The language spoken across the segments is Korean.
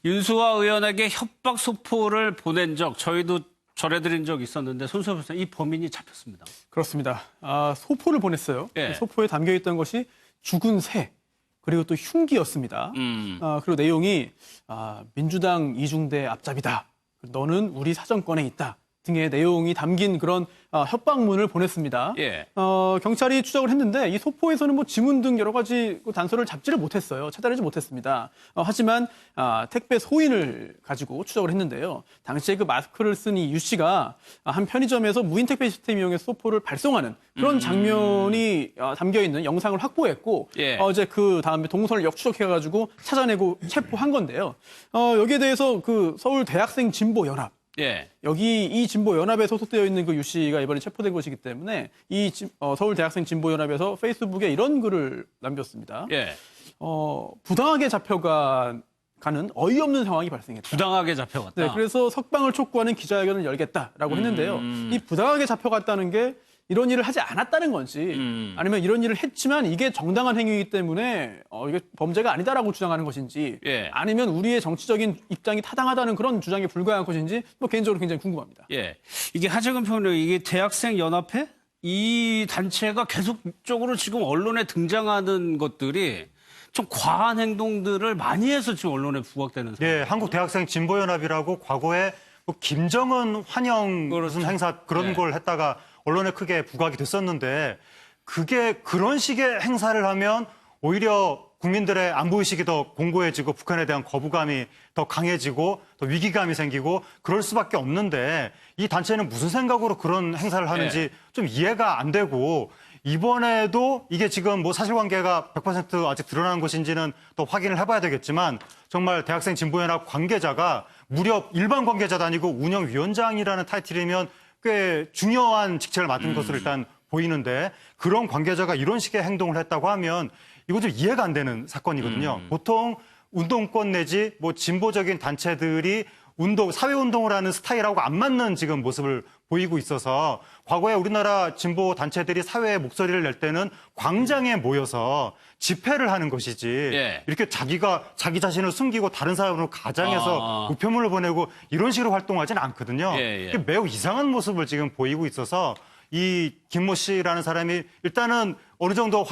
윤수아 의원에게 협박 소포를 보낸 적 저희도 전해드린 적 있었는데 손수호 변호사님, 이 범인이 잡혔습니다. 그렇습니다. 소포를 보냈어요. 예. 소포에 담겨있던 것이 죽은 새, 그리고 또 흉기였습니다. 그리고 내용이 민주당 이중대 앞잡이다. 너는 우리 사정권에 있다. 등의 내용이 담긴 그런 협박문을 보냈습니다. 예. 경찰이 추적을 했는데 이 소포에서는 뭐 지문 등 여러 가지 단서를 잡지를 못했어요. 찾아내지 못했습니다. 하지만 택배 소인을 가지고 추적을 했는데요. 당시에 그 마스크를 쓴 이 유 씨가 한 편의점에서 무인 택배 시스템 이용해서 소포를 발송하는 그런 장면이 담겨 있는 영상을 확보했고 예. 이제 그 다음에 동선을 역추적해가지고 찾아내고 체포한 건데요. 여기에 대해서 그 서울 대학생 진보 연합 예. 여기 이 진보연합에 소속되어 있는 그 유 씨가 이번에 체포된 것이기 때문에 이 서울 대학생 진보연합에서 페이스북에 이런 글을 남겼습니다. 예. 부당하게 잡혀가는 어이없는 상황이 발생했다. 부당하게 잡혀갔다. 네, 그래서 석방을 촉구하는 기자회견을 열겠다라고 했는데요. 이 부당하게 잡혀갔다는 게 이런 일을 하지 않았다는 건지 아니면 이런 일을 했지만 이게 정당한 행위이기 때문에 이게 범죄가 아니다라고 주장하는 것인지 예. 아니면 우리의 정치적인 입장이 타당하다는 그런 주장에 불과한 것인지 뭐 개인적으로 굉장히 궁금합니다. 예. 이게 하재근 평론, 이게 대학생 연합회? 이 단체가 계속적으로 지금 언론에 등장하는 것들이 좀 과한 행동들을 많이 해서 지금 언론에 부각되는 상황. 예, 한국대학생 진보연합이라고 과거에 뭐 김정은 환영 무슨 행사 그런 예. 걸 했다가 언론에 크게 부각이 됐었는데 그게 그런 식의 행사를 하면 오히려 국민들의 안보의식이 더 공고해지고 북한에 대한 거부감이 더 강해지고 더 위기감이 생기고 그럴 수밖에 없는데 이 단체는 무슨 생각으로 그런 행사를 하는지 좀 이해가 안 되고 이번에도 이게 지금 뭐 사실관계가 100% 아직 드러난 것인지는 또 확인을 해봐야 되겠지만 정말 대학생 진보연합 관계자가 무려 일반 관계자도 아니고 운영위원장이라는 타이틀이면 꽤 중요한 직책을 맡은 것으로 일단 보이는데 그런 관계자가 이런 식의 행동을 했다고 하면 이거 좀 이해가 안 되는 사건이거든요. 보통 운동권 내지 뭐 진보적인 단체들이 사회운동을 하는 스타일하고 안 맞는 지금 모습을 보이고 있어서 과거에 우리나라 진보 단체들이 사회의 목소리를 낼 때는 광장에 모여서 집회를 하는 것이지 예. 이렇게 자기 자신을 숨기고 다른 사람으로 가장해서 우편물을 보내고 이런 식으로 활동하지는 않거든요. 예, 예. 이게 매우 이상한 모습을 지금 보이고 있어서 이 김모 씨라는 사람이 일단은 어느 정도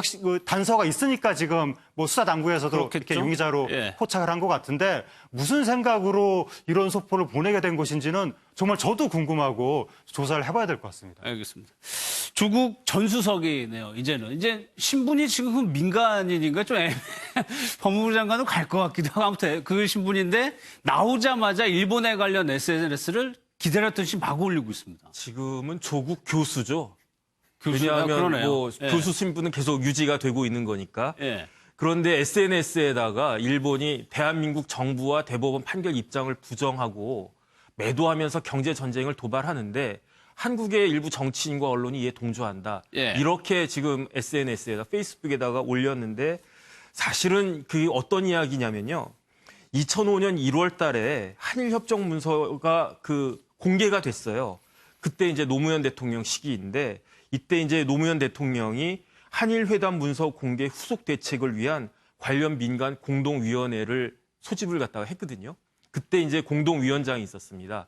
단서가 있으니까 지금 뭐 수사 당국에서도 그렇겠죠? 이렇게 용의자로 예. 포착을 한 것 같은데 무슨 생각으로 이런 소포를 보내게 된 것인지는 정말 저도 궁금하고 조사를 해봐야 될 것 같습니다. 알겠습니다. 조국 전 수석이네요. 이제 신분이 지금 민간인인가 좀 법무부 장관도 갈 것 같기도 하고 아무튼 그 신분인데 나오자마자 일본에 관련 SNS를 기다렸듯이 막 올리고 있습니다. 지금은 조국 교수죠. 교수가 왜냐하면 그러네요. 뭐 예. 교수 신분은 계속 유지가 되고 있는 거니까. 예. 그런데 SNS에다가 일본이 대한민국 정부와 대법원 판결 입장을 부정하고 매도하면서 경제 전쟁을 도발하는데 한국의 일부 정치인과 언론이 이에 동조한다. 예. 이렇게 지금 SNS에다 페이스북에다가 올렸는데 사실은 그 어떤 이야기냐면요. 2005년 1월 달에 한일 협정 문서가 공개가 됐어요. 그때 이제 노무현 대통령 시기인데 이때 이제 노무현 대통령이 한일 회담 문서 공개 후속 대책을 위한 관련 민간 공동위원회를 소집을 갖다가 했거든요. 그때 이제 공동위원장이 있었습니다.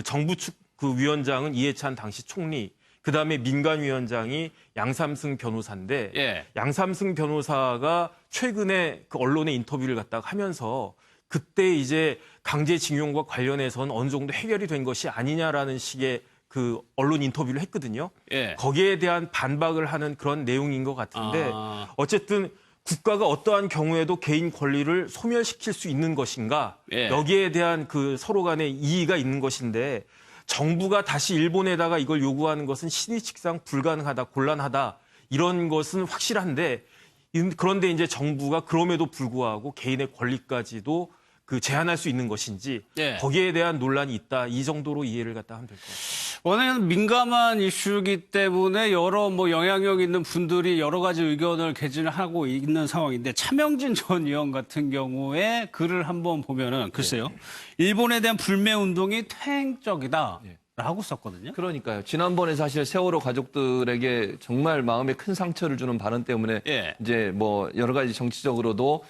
정부 측 그 위원장은 이해찬 당시 총리, 그 다음에 민간위원장이 양삼승 변호사인데 예. 양삼승 변호사가 최근에 그 언론의 인터뷰를 갖다가 하면서 그때 이제 강제징용과 관련해서는 어느 정도 해결이 된 것이 아니냐라는 식의 그 언론 인터뷰를 했거든요. 예. 거기에 대한 반박을 하는 그런 내용인 것 같은데 어쨌든 국가가 어떠한 경우에도 개인 권리를 소멸시킬 수 있는 것인가 예. 여기에 대한 그 서로 간의 이의가 있는 것인데 정부가 다시 일본에다가 이걸 요구하는 것은 신의칙상 불가능하다, 곤란하다 이런 것은 확실한데 그런데 이제 정부가 그럼에도 불구하고 개인의 권리까지도 제한할 수 있는 것인지 예. 거기에 대한 논란이 있다. 이 정도로 이해를 갖다 하면 될 것 같습니다. 워낙 민감한 이슈이기 때문에 여러 영향력 있는 분들이 여러 가지 의견을 개진하고 있는 상황인데 차명진 전 의원 같은 경우에 글을 한번 보면은 글쎄요. 일본에 대한 불매 운동이 퇴행적이다. 하고 썼거든요. 그러니까요. 지난번에 사실 세월호 가족들에게 정말 마음에 큰 상처를 주는 발언 때문에 예. 이제 뭐 여러 가지 정치적으로도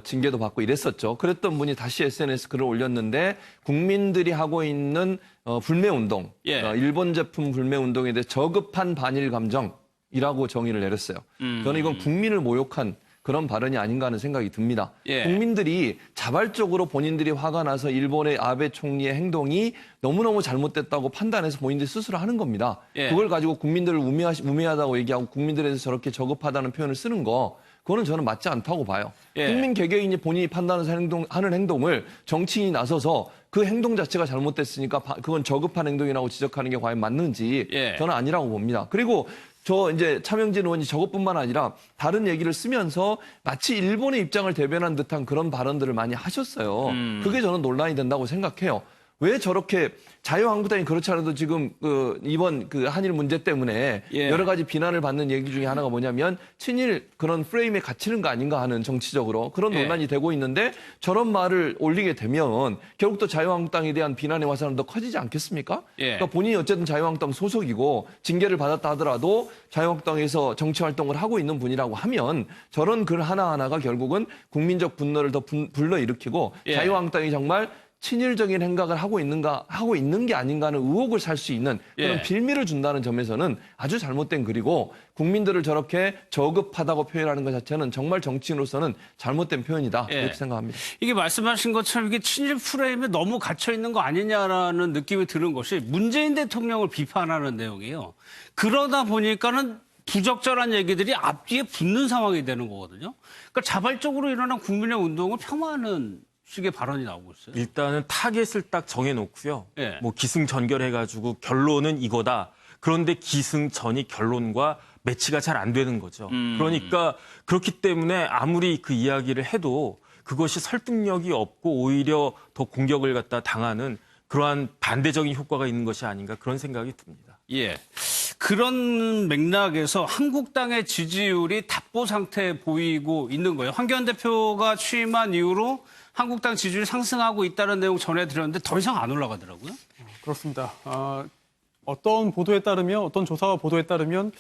징계도 받고 이랬었죠. 그랬던 분이 다시 SNS 글을 올렸는데 국민들이 하고 있는 불매 운동, 예. 일본 제품 불매 운동에 대해 저급한 반일 감정이라고 정의를 내렸어요. 저는 이건 국민을 모욕한 그런 발언이 아닌가 하는 생각이 듭니다. 예. 국민들이 자발적으로 본인들이 화가 나서 일본의 아베 총리의 행동이 너무너무 잘못됐다고 판단해서 본인들이 스스로 하는 겁니다. 예. 그걸 가지고 국민들을 우매하다고 얘기하고 국민들에 대해서 저렇게 저급하다는 표현을 쓰는 거 그거는 저는 맞지 않다고 봐요. 예. 국민 개개인이 본인이 판단해서 하는 행동을 정치인이 나서서 그 행동 자체가 잘못됐으니까 그건 저급한 행동이라고 지적하는 게 과연 맞는지 예. 저는 아니라고 봅니다. 그리고 저 이제 차명진 의원이 저것뿐만 아니라 다른 얘기를 쓰면서 마치 일본의 입장을 대변한 듯한 그런 발언들을 많이 하셨어요. 그게 저는 논란이 된다고 생각해요. 왜 저렇게 자유한국당이 그렇지 않아도 지금 이번 한일 문제 때문에 예. 여러 가지 비난을 받는 얘기 중에 하나가 뭐냐면 친일 그런 프레임에 갇히는 거 아닌가 하는 정치적으로 그런 예. 논란이 되고 있는데 저런 말을 올리게 되면 결국 또 자유한국당에 대한 비난의 화살은 더 커지지 않겠습니까? 예. 그러니까 본인이 어쨌든 자유한국당 소속이고 징계를 받았다 하더라도 자유한국당에서 정치 활동을 하고 있는 분이라고 하면 저런 글 하나하나가 결국은 국민적 분노를 더 불러일으키고 예. 자유한국당이 정말 친일적인 행각을 하고 있는 게 아닌가 하는 의혹을 살 수 있는 그런 예. 빌미를 준다는 점에서는 아주 잘못된 글이고 국민들을 저렇게 저급하다고 표현하는 것 자체는 정말 정치인으로서는 잘못된 표현이다 예. 이렇게 생각합니다. 이게 말씀하신 것처럼 이게 친일 프레임에 너무 갇혀 있는 거 아니냐라는 느낌이 드는 것이 문재인 대통령을 비판하는 내용이에요. 그러다 보니까는 부적절한 얘기들이 앞뒤에 붙는 상황이 되는 거거든요. 그러니까 자발적으로 일어난 국민의 운동을 폄하하는 식의 발언이 나오고 있어요. 일단은 타겟을 딱 정해놓고요. 예. 뭐 기승전결해가지고 결론은 이거다. 그런데 기승전이 결론과 매치가 잘 안 되는 거죠. 그러니까 그렇기 때문에 아무리 그 이야기를 해도 그것이 설득력이 없고 오히려 더 공격을 갖다 당하는 그러한 반대적인 효과가 있는 것이 아닌가 그런 생각이 듭니다. 예. 그런 맥락에서 한국당의 지지율이 답보 상태에 보이고 있는 거예요. 황교안 대표가 취임한 이후로 한국당 지지율이 상승하고 있다는 내용 전해드렸는데 더 이상 안 올라가더라고요. 그렇습니다. 어떤 보도에 따르면 어떤 조사와 보도에 따르면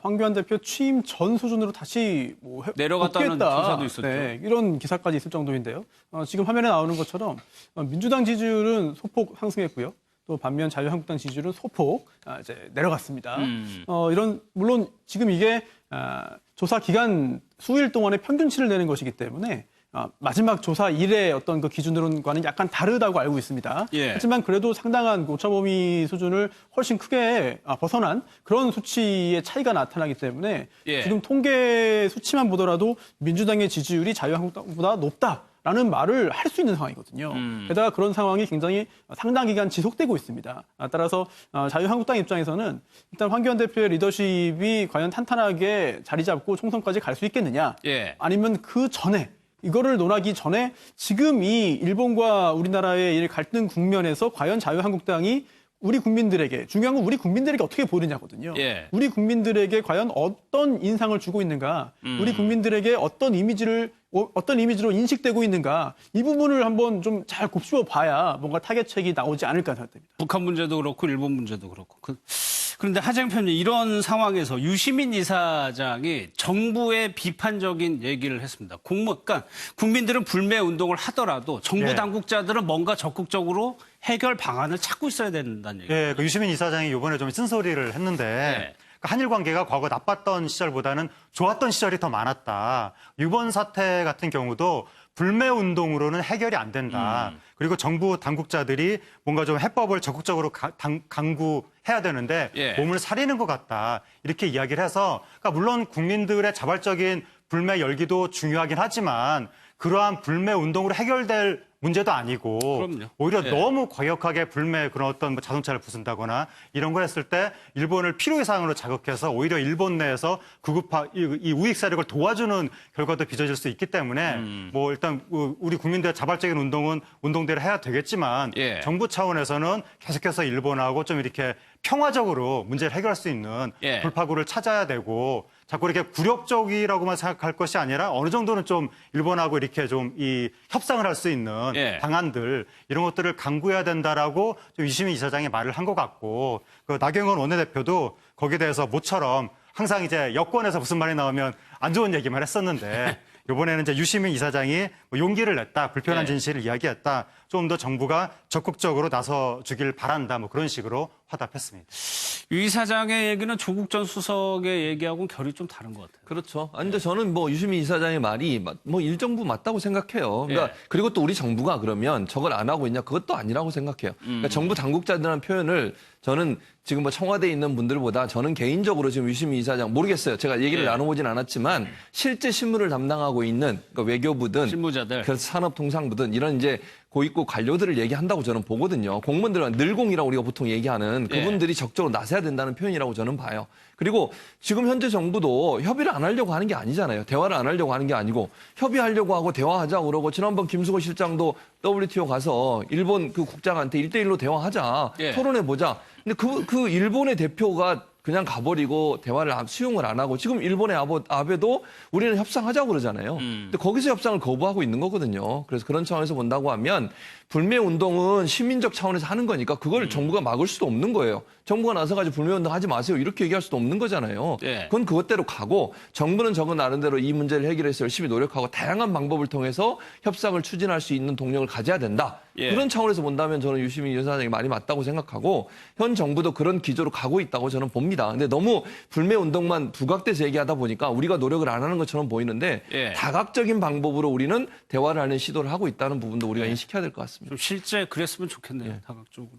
황교안 대표 취임 전 수준으로 다시 내려갔다는 복귀했다. 조사도 있었죠. 네, 이런 기사까지 있을 정도인데요. 지금 화면에 나오는 것처럼 민주당 지지율은 소폭 상승했고요. 또 반면 자유한국당 지지율은 소폭 이제 내려갔습니다. 물론 지금 이게 조사 기간 수일 동안의 평균치를 내는 것이기 때문에 마지막 조사 일의 어떤 그 기준으로는 약간 다르다고 알고 있습니다. 예. 하지만 그래도 상당한 오차 범위 수준을 훨씬 크게 벗어난 그런 수치의 차이가 나타나기 때문에 예. 지금 통계 수치만 보더라도 민주당의 지지율이 자유한국당보다 높다라는 말을 할 수 있는 상황이거든요. 게다가 그런 상황이 굉장히 상당 기간 지속되고 있습니다. 따라서 자유한국당 입장에서는 일단 황교안 대표의 리더십이 과연 탄탄하게 자리 잡고 총선까지 갈 수 있겠느냐, 예. 아니면 그 전에 이거를 논하기 전에 지금 이 일본과 우리나라의 이 갈등 국면에서 과연 자유한국당이 우리 국민들에게 중요한 건 우리 국민들에게 어떻게 보이느냐거든요. 예. 우리 국민들에게 과연 어떤 인상을 주고 있는가, 우리 국민들에게 어떤 이미지로 인식되고 있는가 이 부분을 한번 좀 잘 곱씹어 봐야 뭔가 타겟책이 나오지 않을까 생각됩니다. 북한 문제도 그렇고 일본 문제도 그렇고. 그런데 하정표님 이런 상황에서 유시민 이사장이 정부의 비판적인 얘기를 했습니다. 그러니까 국민들은 불매 운동을 하더라도 정부 예. 당국자들은 뭔가 적극적으로 해결 방안을 찾고 있어야 된다는 얘기예요. 예, 그 유시민 이사장이 이번에 좀 쓴소리를 했는데 네. 그 한일 관계가 과거 나빴던 시절보다는 좋았던 시절이 더 많았다. 이번 사태 같은 경우도 불매 운동으로는 해결이 안 된다. 그리고 정부 당국자들이 뭔가 좀 해법을 적극적으로 강구해야 되는데 예. 몸을 사리는 것 같다. 이렇게 이야기를 해서 그러니까 물론 국민들의 자발적인 불매 열기도 중요하긴 하지만 그러한 불매 운동으로 해결될 문제도 아니고 그럼요. 오히려 예. 너무 과격하게 불매 그런 어떤 뭐 자동차를 부순다거나 이런 걸 했을 때 일본을 필요이상으로 자극해서 오히려 일본 내에서 이 우익 세력을 도와주는 결과도 빚어질 수 있기 때문에 뭐 일단 우리 국민들의 자발적인 운동대로 해야 되겠지만 예. 정부 차원에서는 계속해서 일본하고 좀 이렇게 평화적으로 문제를 해결할 수 있는 예. 돌파구를 찾아야 되고 자꾸 이렇게 굴욕적이라고만 생각할 것이 아니라 어느 정도는 좀 일본하고 이렇게 좀 이 협상을 할 수 있는 예. 방안들 이런 것들을 강구해야 된다라고 좀 유시민 이사장이 말을 한 것 같고 그 나경원 원내대표도 거기에 대해서 모처럼 항상 이제 여권에서 무슨 말이 나오면 안 좋은 얘기만 했었는데 이번에는 이제 유시민 이사장이 뭐 용기를 냈다, 불편한 예. 진실을 이야기했다, 좀 더 정부가 적극적으로 나서 주길 바란다, 뭐 그런 식으로 화답했습니다. 유 이사장의 얘기는 조국 전 수석의 얘기하고는 결이 좀 다른 것 같아요. 그렇죠. 아니, 근데 저는 뭐 유시민 이사장의 말이 뭐 일정부 맞다고 생각해요. 그러니까 예. 그리고 또 우리 정부가 그러면 저걸 안 하고 있냐? 그것도 아니라고 생각해요. 그러니까 정부 당국자들이라는 표현을 저는 지금 뭐 청와대에 있는 분들보다 저는 개인적으로 지금 유시민 이사장 모르겠어요. 제가 얘기를 예. 나눠보진 않았지만 실제 실무를 담당하고 있는 그러니까 외교부든 실무자들. 그래서 산업통상부든 이런 이제 고위급 관료들을 얘기한다고 저는 보거든요. 공무원들은 늘공이라고 우리가 보통 얘기하는 그분들이 적극적으로 나서야 된다는 표현이라고 저는 봐요. 그리고 지금 현재 정부도 협의를 안 하려고 하는 게 아니잖아요. 대화를 안 하려고 하는 게 아니고 협의하려고 하고 대화하자고 그러고 지난번 김수거 실장도 WTO 가서 일본 그 국장한테 1대1로 대화하자. 예. 토론해보자. 근데 그 일본의 대표가 그냥 가버리고 대화를 수용을 안 하고 지금 일본의 아베도 우리는 협상하자고 그러잖아요. 근데 거기서 협상을 거부하고 있는 거거든요. 그래서 그런 차원에서 본다고 하면 불매운동은 시민적 차원에서 하는 거니까 그걸 정부가 막을 수도 없는 거예요. 정부가 나서가지고 불매운동 하지 마세요. 이렇게 얘기할 수도 없는 거잖아요. 예. 그건 그것대로 가고 정부는 정은 나름대로 이 문제를 해결해서 열심히 노력하고 다양한 방법을 통해서 협상을 추진할 수 있는 동력을 가져야 된다. 예. 그런 차원에서 본다면 저는 유시민 이사장이 말이 맞다고 생각하고 현 정부도 그런 기조로 가고 있다고 저는 봅니다. 근데 너무 불매운동만 부각돼서 얘기하다 보니까 우리가 노력을 안 하는 것처럼 보이는데 예. 다각적인 방법으로 우리는 대화를 하는 시도를 하고 있다는 부분도 우리가 인식해야 될 것 같습니다. 좀 실제 그랬으면 좋겠네요. 다각적으로.